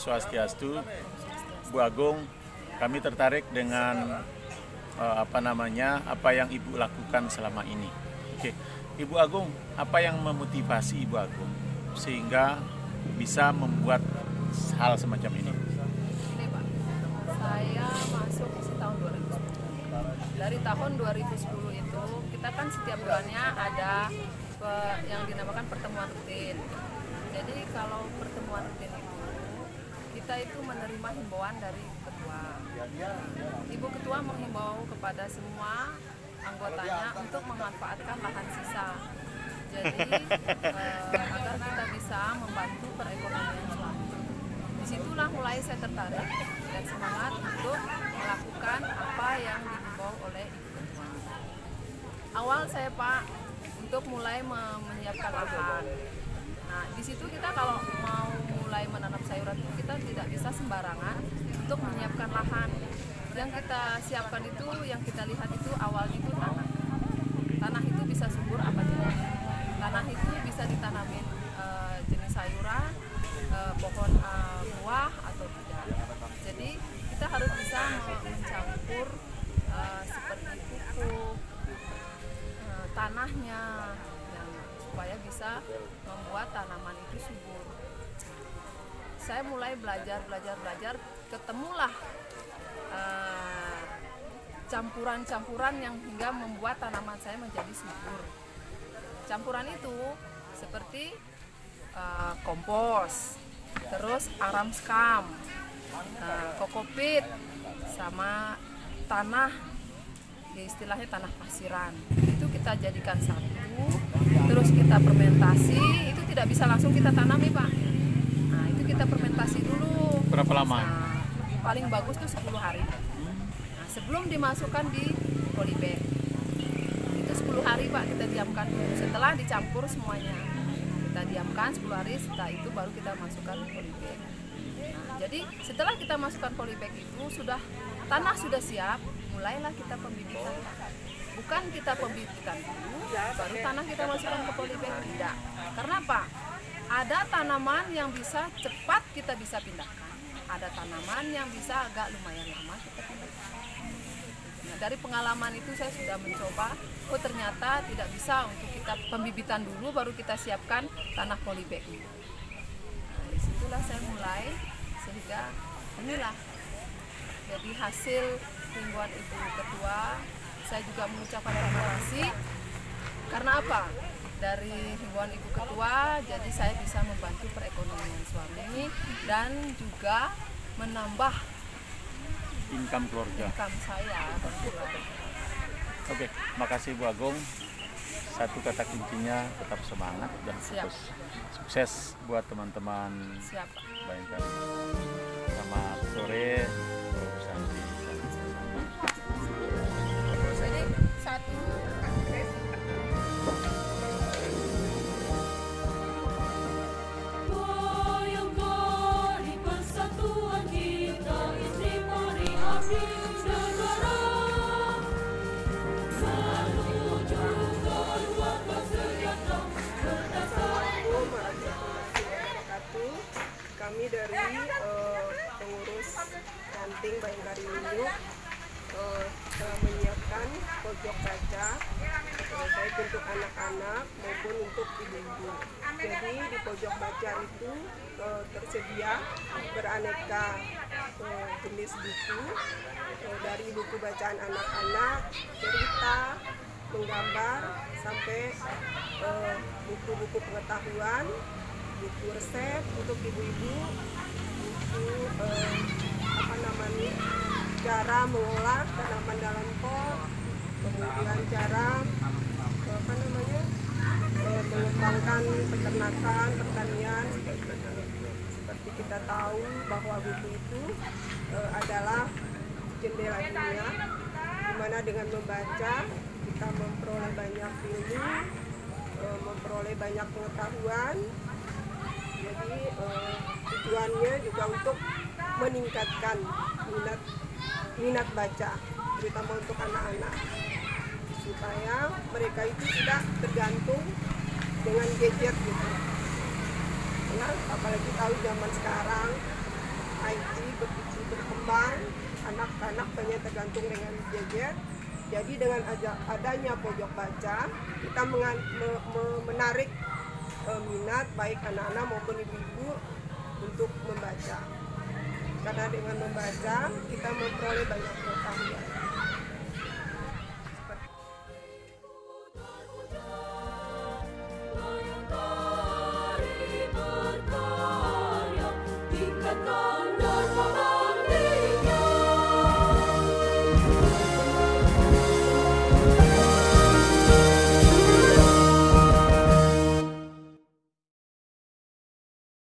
Swastiastu. Bu Agung, kami tertarik dengan apa yang Ibu lakukan selama ini. Oke, Ibu Agung, apa yang memotivasi Ibu Agung sehingga bisa membuat hal semacam ini? Ini Pak, saya masuk isi tahun 2010. Dari tahun 2010 itu kita kan setiap bulannya ada yang dinamakan pertemuan rutin. Jadi kalau pertemuan rutin itu kita itu menerima himbauan dari ketua. Ibu ketua menghimbau kepada semua anggotanya untuk memanfaatkan lahan sisa. Jadi agar kita bisa membantu perekonomian suami. Disitulah mulai saya tertarik dan semangat untuk melakukan apa yang dihimbau oleh Ibu Ketua. Awal saya Pak untuk mulai menyiapkan lahan. Nah di situ kita kalau mau mulai menanam sayuran itu kita tidak bisa sembarangan untuk menyiapkan lahan. Yang kita siapkan itu, yang kita lihat itu awalnya itu tanah. Tanah itu bisa subur apa tidak? Tanah itu bisa ditanamin jenis sayuran, pohon buah atau tidak. Jadi kita harus bisa mencampur seperti pupuk, tanahnya, supaya bisa membuat tanaman itu subur. Saya mulai belajar, ketemulah campuran-campuran yang hingga membuat tanaman saya menjadi subur. Campuran itu seperti kompos, terus aram skam, kokopit, sama tanah, ya istilahnya tanah pasiran. Itu kita jadikan satu, terus kita fermentasi. Itu tidak bisa langsung kita tanami Pak. Nah itu kita fermentasi dulu. Berapa lama? Nah, paling bagus tuh 10 hari. Nah, sebelum dimasukkan di polybag. Itu 10 hari Pak kita diamkan dulu. Setelah dicampur semuanya, kita diamkan 10 hari. Setelah itu baru kita masukkan polybag. Nah, jadi setelah kita masukkan polybag itu tanah sudah siap, mulailah kita pembibitan. Bukan kita pembibitan dulu, baru tanah kita masukkan ke polybag. Tidak. Karena apa? Ada tanaman yang bisa cepat kita bisa pindahkan. Ada tanaman yang bisa agak lumayan lama kita pindahkan. Nah, dari pengalaman itu saya sudah mencoba, ternyata tidak bisa untuk kita pembibitan dulu baru kita siapkan tanah polybag. Nah, disitulah saya mulai, sehingga inilah jadi hasil himbauan Ibu Ketua. Saya juga mengucapkan terima kasih. Karena apa? Dari himbauan Ibu Ketua, jadi saya bisa membantu perekonomian suami dan juga menambah Income keluarga. income saya dan keluarga. Oke, makasih Bu Agung. Satu kata kuncinya tetap semangat dan Siap. fokus. Sukses buat teman-teman Siap Pak. Bayangkari. Selamat sore, Bu Santi. Terus ini satu Bayangkari persatuan kita, istri Polri abdi negara, menuju keluarga sejahtera berdasarkan. Kami dari pengurus ranting Bayangkari Minjuk telah menyiapkan pojok baca baik untuk anak-anak maupun untuk ibu-ibu. Jadi di pojok baca itu tersedia beraneka jenis buku, dari buku bacaan anak-anak, cerita, menggambar, sampai buku-buku pengetahuan, buku resep untuk ibu-ibu, buku cara mengolah tanaman dalam pot, kemudian cara mengembangkan peternakan, pertanian. Seperti kita tahu bahwa buku itu adalah jendela dunia, di mana dengan membaca kita memperoleh banyak ilmu, memperoleh banyak pengetahuan. Jadi tujuannya juga untuk meningkatkan minat baca, terutama untuk anak-anak, supaya mereka itu tidak tergantung dengan gadget gitu. Karena apalagi tahu zaman sekarang IT begitu berkembang, anak-anak banyak tergantung dengan gadget. Jadi dengan adanya pojok baca, kita menarik minat baik anak-anak maupun ibu-ibu untuk membaca. Karena dengan membaca kita memperoleh banyak pengetahuan.